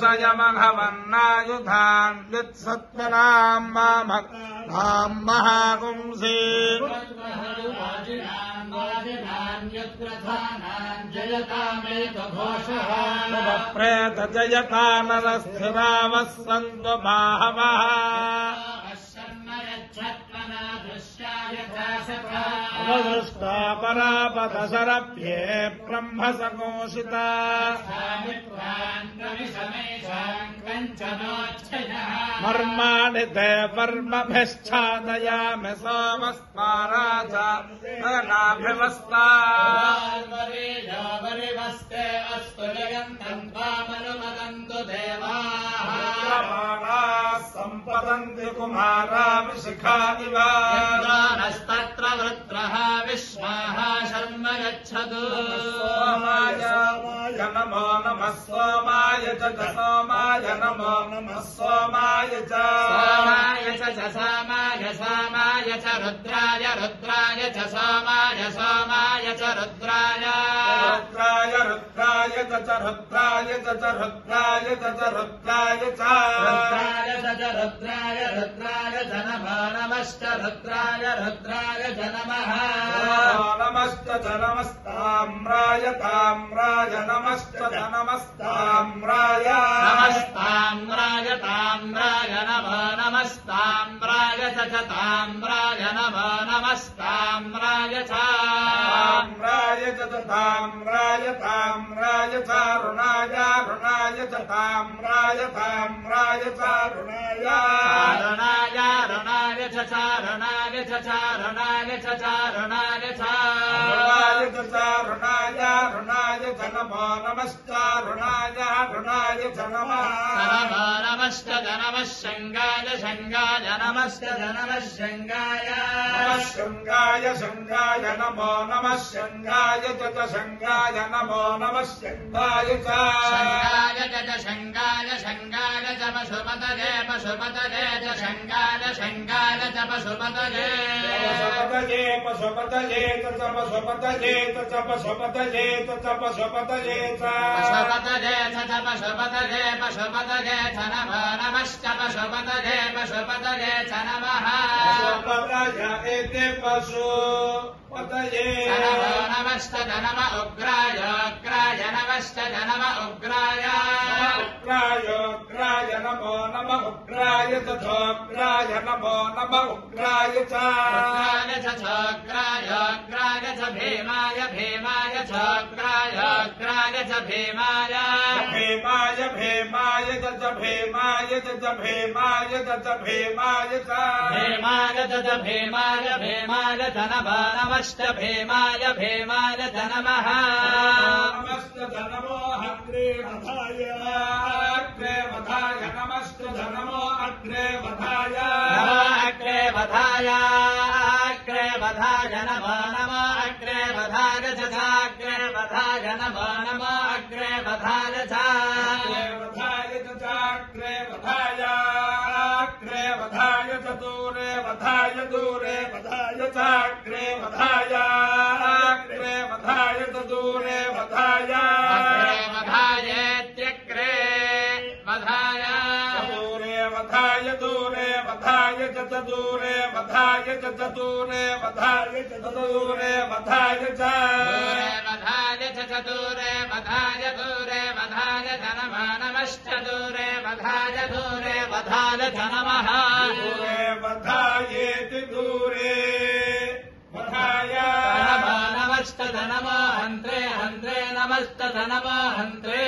सयमघवन्नायुधान् वित्सत्पनाम् मामघाम् महापुंसि प्रेत जयता नरस्थिरावः सन्तु बाहवः दृष्टा परापदशरभ्ये ब्रह्मसघोषिता मर्माणि ते वर्मभिश्चादयामि सोमस्माराजा नाभिवस्ता अस्तु जयन्तम् त्वामनुमदन्तु देवाः सम्पदन्ति कुमाराभिशिखादिव नस्तत्र वृत्रः विश्वाः शर्म गच्छतु सोमाय नमो नमः सोमाय च सोमाय नमो नमः सोमाय च सोमाय सामाय च रुद्राय रुद्राय च सोमाय सोमाय च रुद्राय रुद्राय रुद्राय च रुद्राय च रुद्राय च रुद्राय च रुद्राय रुद्राय च नमो नमश्च रुद्राय रुद्राय च नमः नमश्च च नमस्ताम्राय ताम्राय नमश्च च नमस्ताम्राय नमस्ताम्राय ताम्राय नमो नमस्ताम्राय च ताम्राय नमो नमस्ताम्राय च ताम्राय च ताम्राय ताम्राय च रुणाय रुणाय च ताम्राय ताम्राय च रुणाय रुणाय रुणाय च रुणाय च रुणाय च रुणाय च रुणाय रुणाय च नमो नमश्च रुणाय रुणाय च नमः नमो नमश्च नमः शङ्गाय शङ्गाय नमश्च नमः शङ्गाय शङ्गाय शङ्गाय नमो नमः शङ्गाय च शङ्गाय नमो नमः शङ्गाय च शङ्गाय शङ्गाय च पशुपतये पशुपतये च शङ्गाय शङ्गाय च पशुपतये पशुपतये पशुपतये च पशुपतये च पशुपतये च पशुपतये च पशुपतये च पशुपतये पशुपतये च नमो नमश्च पशुपतये पशुपतये च नमः पशुपतये इति पशुपतये नमो नमश्च नम उग्राय उग्राय नमश्च नम उग्राय उग्राय उग्राय नमो नम उग्राय चोग्राय नमो नम उग्राय च छोग्राय उग्राय च भीमाय भीमाय छोग्राय उग्राय च भीमाय भीमाय भीमाय च भीमाय च भीमाय च भीमाय च भीमाय च भीमाय भीमाय च नमो नमश्च भीमाय भीमाय च नमः नमश्च नमो अग्रे वधाय अग्रे वधाय नमश्च नमो अग्रे वधाय अग्रे वधाय अग्रे वधाय नमो नमो अग्रे वधाय च अग्रे वधाय नमो नमो अग्रे वधाय च अग्रे वधाय च अग्रे वधाय अग्रे वधाय च दूरे वधाय दूरे वधाय च अग्रे वधाय अग्रे वधाय च दूरे वधाय अग्रे वधायेत्यग्रे वधाय दूरे वधाय दूरे वधाय च दूरे वधाय च दूरे वधाय च दूरे वधाय च दूरे वधाय च दूरे वधाय दूरे वधाय च नमो नमश्च दूरे वधाय दूरे वधाय च नमः दूरे वधायेति दूरे वधाय नमो नमश्च नमो हन्त्रे हन्त्रे नमश्च नमो हन्त्रे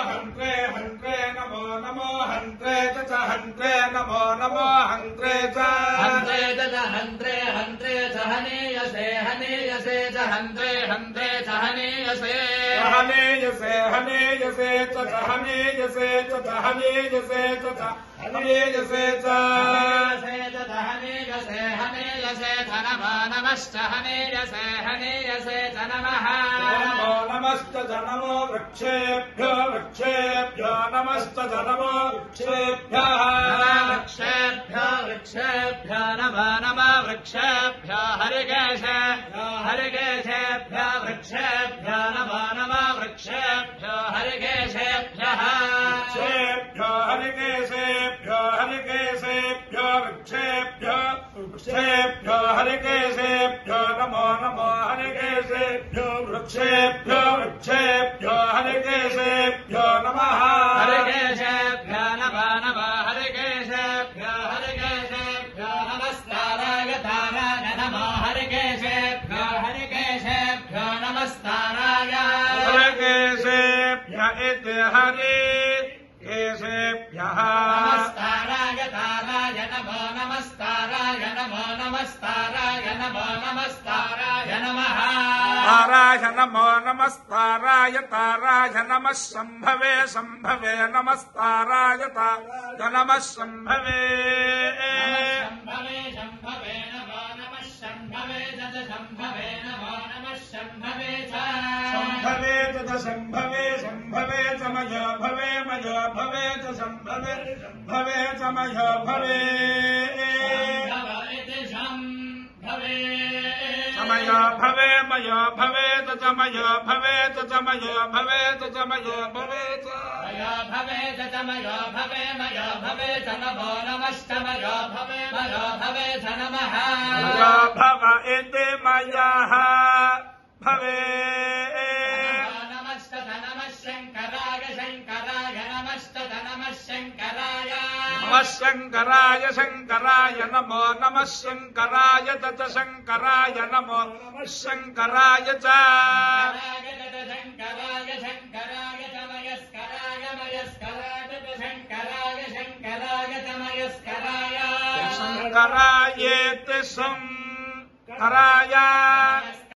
हन्त्रे हन्त्रे नमो नमो हन्त्रे च हन्त्रे नमो नमो हन्त्रे च हन्त्रे च हन्त्रे हन्त्रे च हनीयसे हनीयसे च हन्त्रे हन्त्रे च हनीयसे हनीयसे हनीयसे च हनीयसे च हनीयसे च हनीयसे च हनीयसे हनीयसे च नमो नमश्च हनीयसे हनीयसे च नमः नमो नमश्च नमो वृक्षेभ्यो वृक्षेभ्यो नमश्च नमो वृक्षेभ्यः वृक्षेभ्यो वृक्षेभ्यो नमो नमः वृक्षेभ्यो हरिकेशेभ्यो हरिकेशेभ्यो वृक्षेभ्यो नमो नमः वृक्षेभ्यो हरिकेशेभ्यः हरिकेशेभ्यो हरिकेशेभ्यो वृक्षेभ्यो हरिकेशेभ्यो नमो नमो हरिकेशेभ्यो वृक्षेभ्यो हरिकेशेभ्यो नमः हरिकेशेभ्यो नमो नमः हरिकेशेभ्यो नमस्काराय ताराय नमो हरिकेशेभ्यो नमस्काराय हरिकेशेभ्य इति हरिकेशेभ्यः नमस्काराय ताराय नमो नमस्काराय नमो नमस्काराय नमो नमस्काराय नमः ताराय नमो नमस्काराय ताराय नमः शम्भवे शम्भवे नमस्काराय ताराय नमः शम्भवे शम्भवे शम्भवे नमो नमः शम्भवे तद शम्भवे नमो नमः शम्भवे शम्भवे तद शम्भवे शम्भवे च मयो भवे मयो भवे च शम्भवे शम्भवे च मयो भवे मयो भवे मयो भवे च मयो भवे च मयो भवे च मयो भवे च मयो भवे च मयो भवे मयो भवे च नमो नमश्च मयो भवे च नमः मयो भव इति मयः भवे नमश्च नमः शङ्कराय शङ्कराय नमश्च नमः शङ्कराय नमः शङ्कराय शङ्कराय नमो नमः शङ्कराय तत् शङ्कराय नमो नमः शङ्कराय च शङ्कराय शङ्कराय तमयस्कराय मयस्कराय शङ्कराय शङ्कराय तमयस्कराय शङ्करायेति शङ्कराय